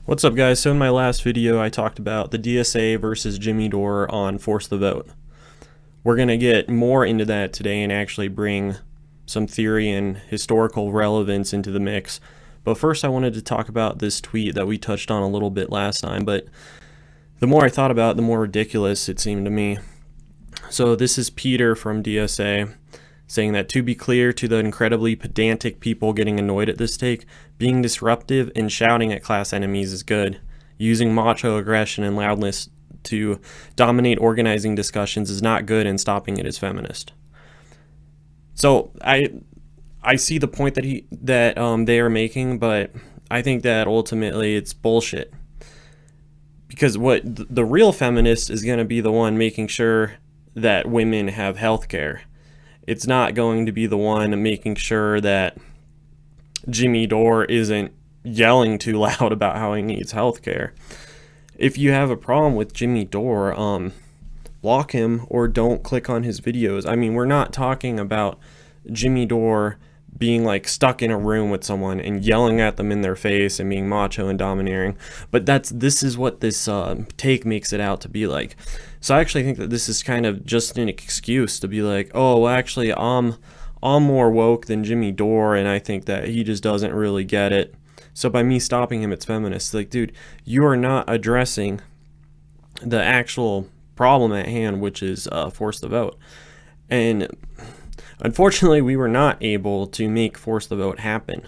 What's up, guys? So in my last video I talked about the DSA versus Jimmy Dore on Force the Vote. We're going to get more into that today and actually bring some theory and historical relevance into the mix. But first I wanted to talk about this tweet that we touched on a little bit last time, but the more I thought about it, the more ridiculous it seemed to me. So this is Peter from DSA saying that, to be clear to the incredibly pedantic people getting annoyed at this take, being disruptive and shouting at class enemies is good. Using macho aggression and loudness to dominate organizing discussions is not good, and stopping it is feminist. So I see the point that they are making, but I think that ultimately it's bullshit. Because what the real feminist is going to be the one making sure that women have health care. It's not going to be the one making sure that Jimmy Dore isn't yelling too loud about how he needs health care. If you have a problem with Jimmy Dore, block him or don't click on his videos. I mean, we're not talking about Jimmy Dore being like stuck in a room with someone and yelling at them in their face and being macho and domineering, but this is what this take makes it out to be like. So I actually think that this is kind of just an excuse to be like, oh, well, actually I'm more woke than Jimmy Dore, and I think that he just doesn't really get it, so by me stopping him it's feminist. Like, dude, you are not addressing the actual problem at hand, which is force the vote. And unfortunately, we were not able to make force the vote happen.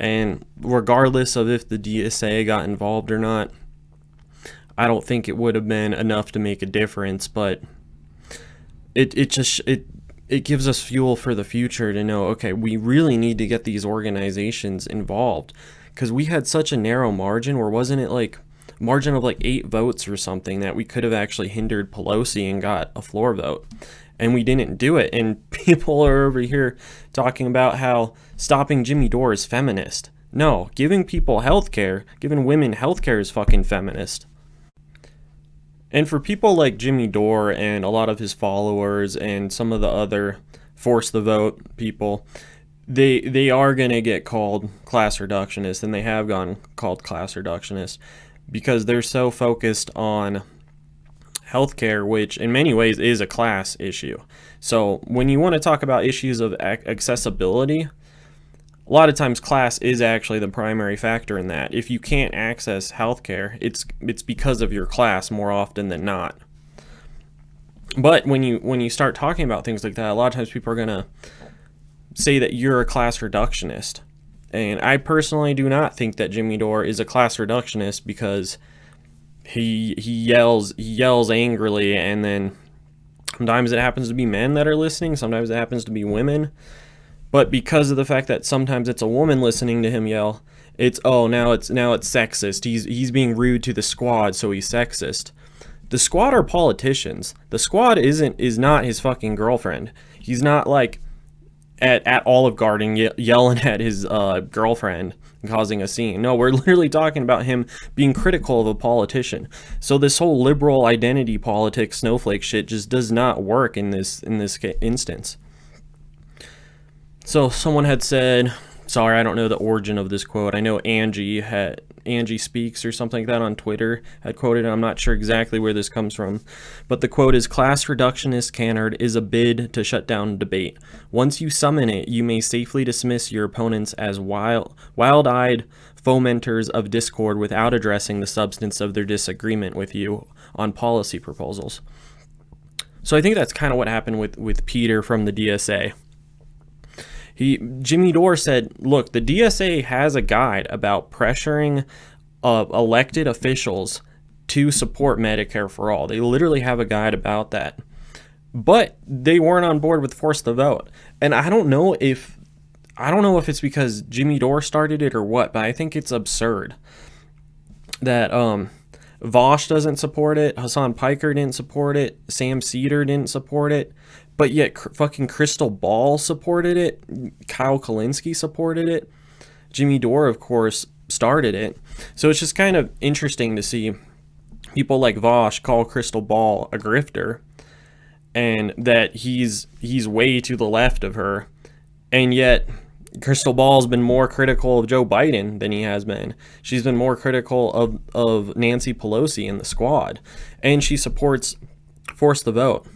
And regardless of if the DSA got involved or not, I don't think it would have been enough to make a difference. But it gives us fuel for the future to know, okay, we really need to get these organizations involved, because we had such a narrow margin, where wasn't it like margin of like 8 votes or something, that we could have actually hindered Pelosi and got a floor vote. And we didn't do it. And people are over here talking about how stopping Jimmy Dore is feminist. No, giving people health care, giving women health care is fucking feminist. And for people like Jimmy Dore and a lot of his followers and some of the other force the vote people, they are going to get called class reductionists, and they have gone called class reductionists because they're so focused on healthcare, which in many ways is a class issue. So when you want to talk about issues of accessibility, a lot of times class is actually the primary factor in that. If you can't access healthcare, it's because of your class more often than not. But when you start talking about things like that, a lot of times people are going to say that you're a class reductionist. And I personally do not think that Jimmy Dore is a class reductionist, because he yells angrily, and then sometimes it happens to be men that are listening, sometimes it happens to be women. But because of the fact that sometimes it's a woman listening to him yell, now it's sexist. He's being rude to the squad, so he's sexist. The squad are politicians. The squad is not his fucking girlfriend. He's not like at Olive Garden yelling at his girlfriend and causing a scene. No, we're literally talking about him being critical of a politician. So this whole liberal identity politics snowflake shit just does not work in this instance. So someone had said, sorry, I don't know the origin of this quote. I know Angie Speaks or something like that on Twitter had quoted it. I'm not sure exactly where this comes from, but the quote is, "Class reductionist canard is a bid to shut down debate. Once you summon it, you may safely dismiss your opponents as wild-eyed fomenters of discord without addressing the substance of their disagreement with you on policy proposals." So I think that's kind of what happened with Peter from the DSA. Jimmy Dore said, look, the DSA has a guide about pressuring elected officials to support Medicare for all. They literally have a guide about that. But they weren't on board with force the vote. And I don't know if it's because Jimmy Dore started it or what, but I think it's absurd that Vosh doesn't support it, Hassan Piker didn't support it, Sam Cedar didn't support it, but yet fucking Crystal Ball supported it, Kyle Kalinske supported it, Jimmy Dore, of course, started it. So it's just kind of interesting to see people like Vosh call Crystal Ball a grifter, and that he's way to the left of her, and yet Crystal Ball's been more critical of Joe Biden than he has been. She's been more critical of Nancy Pelosi and the squad. And she supports force the vote.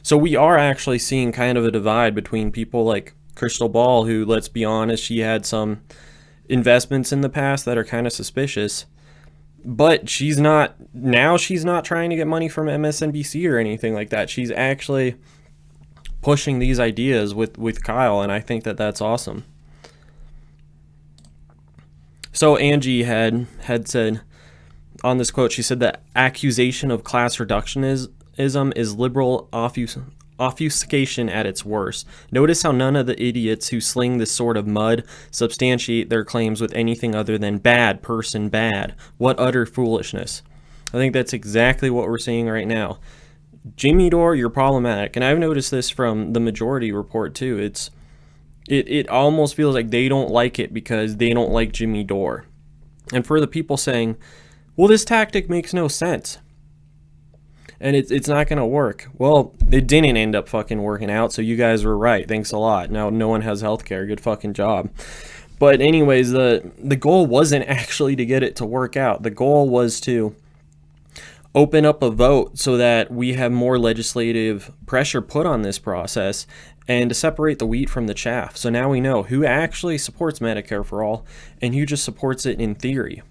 So we are actually seeing kind of a divide between people like Crystal Ball, who, let's be honest, she had some investments in the past that are kind of suspicious. But she's not trying to get money from MSNBC or anything like that. She's actually pushing these ideas with Kyle, and I think that that's awesome. So Angie had said on this quote, she said that accusation of class reductionism is liberal obfuscation at its worst. Notice how none of the idiots who sling this sort of mud substantiate their claims with anything other than bad person bad. What utter foolishness. I think that's exactly what we're seeing right now. Jimmy Dore, you're problematic. And I've noticed this from the majority report too. It almost feels like they don't like it because they don't like Jimmy Dore. And for the people saying, well, this tactic makes no sense and it's not going to work. Well, it didn't end up fucking working out, so you guys were right. Thanks a lot. Now no one has healthcare. Good fucking job. But anyways, the goal wasn't actually to get it to work out. The goal was to open up a vote so that we have more legislative pressure put on this process and to separate the wheat from the chaff. So now we know who actually supports Medicare for all and who just supports it in theory.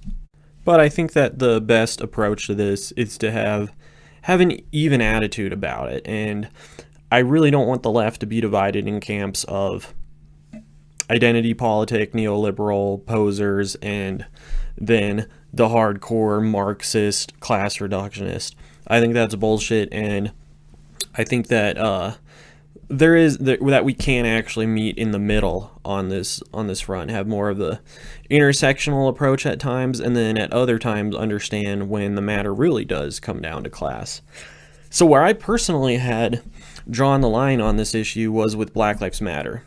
But I think that the best approach to this is to have an even attitude about it. And I really don't want the left to be divided in camps of identity politic, neoliberal posers, and then the hardcore Marxist class reductionist. I think that's bullshit, and I think that that we can actually meet in the middle on this front, have more of the intersectional approach at times, and then at other times understand when the matter really does come down to class. So where I personally had drawn the line on this issue was with Black Lives Matter.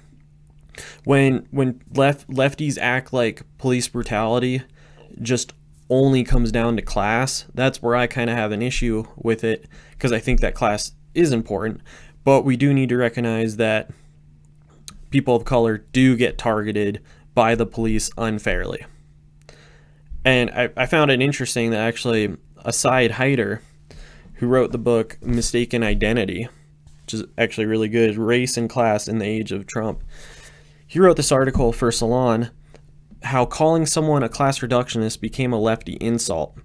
When lefties act like police brutality just only comes down to class, that's where I kind of have an issue with it, because I think that class is important. But we do need to recognize that people of color do get targeted by the police unfairly. And I found it interesting that actually Asad Haider, who wrote the book Mistaken Identity, which is actually really good, Race and Class in the Age of Trump, he wrote this article for Salon, how calling someone a class reductionist became a lefty insult.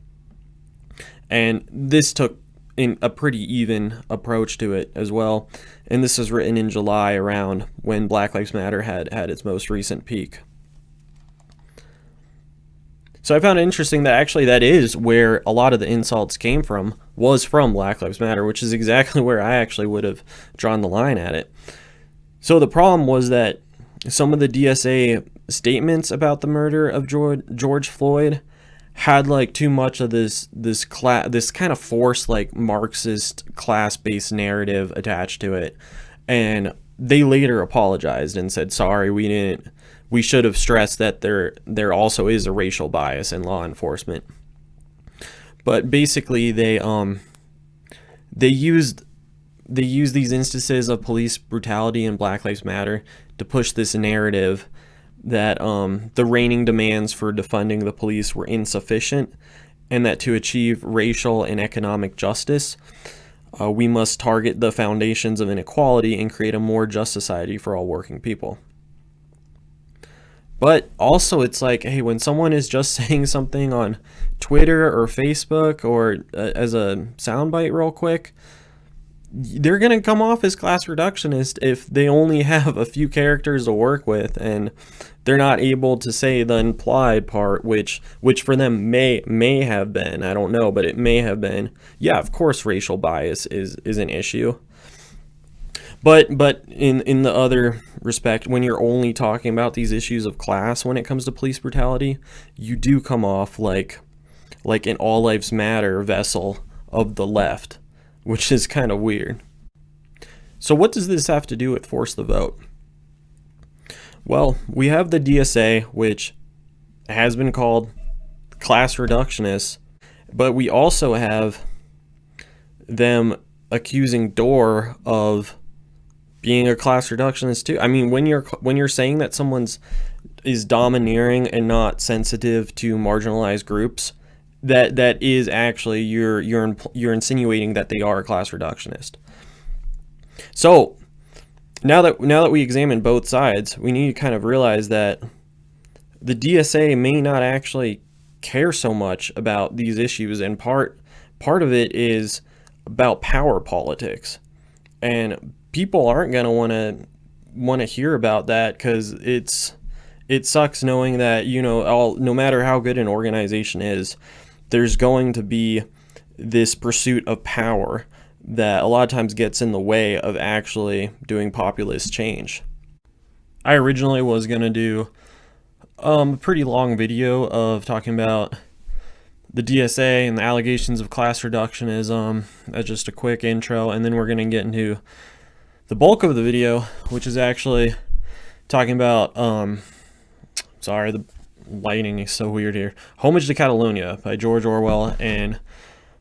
And this took in a pretty even approach to it as well. And this was written in July, around when Black Lives Matter had its most recent peak. So I found it interesting that actually that is where a lot of the insults came from, was from Black Lives Matter, which is exactly where I actually would have drawn the line at it. So the problem was that some of the DSA statements about the murder of George Floyd had like too much of this kind of forced like Marxist class-based narrative attached to it, and they later apologized and said, sorry, we should have stressed that there also is a racial bias in law enforcement. But basically they used these instances of police brutality and Black Lives Matter to push this narrative that the reigning demands for defunding the police were insufficient, and that to achieve racial and economic justice, we must target the foundations of inequality and create a more just society for all working people. But also it's like, hey, when someone is just saying something on Twitter or Facebook or as a soundbite real quick, they're going to come off as class reductionist if they only have a few characters to work with and they're not able to say the implied part, which for them may have been, I don't know, but it may have been, yeah, of course racial bias is an issue. But in the other respect, when you're only talking about these issues of class when it comes to police brutality, you do come off like an all lives matter vessel of the left, which is kind of weird. So what does this have to do with force the vote? Well, we have the DSA, which has been called class reductionists, but we also have them accusing Dore of being a class reductionist too. I mean, when you're saying that someone's is domineering and not sensitive to marginalized groups, that is actually you're insinuating that they are a class reductionist. So now that we examine both sides, we need to kind of realize that the DSA may not actually care so much about these issues, and part of it is about power politics, and people aren't going to want to hear about that, because it sucks knowing that, you know, no matter how good an organization is, there's going to be this pursuit of power that a lot of times gets in the way of actually doing populist change. I originally was going to do a pretty long video of talking about the DSA and the allegations of class reductionism as just a quick intro, and then we're going to get into the bulk of the video, which is actually talking about sorry, the lighting is so weird here. Homage to Catalonia by George Orwell, and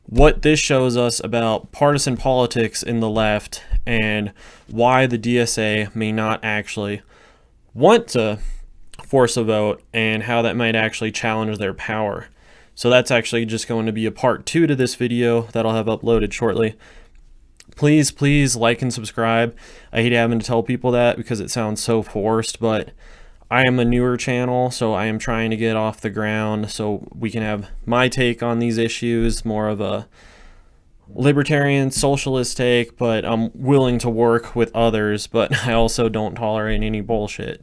what this shows us about partisan politics in the left, and why the DSA may not actually want to force a vote, and how that might actually challenge their power. So that's actually just going to be a part 2 to this video that I'll have uploaded shortly. Please like and subscribe. I hate having to tell people that because it sounds so forced, but I am a newer channel, so I am trying to get off the ground so we can have my take on these issues, more of a libertarian socialist take, but I'm willing to work with others, but I also don't tolerate any bullshit.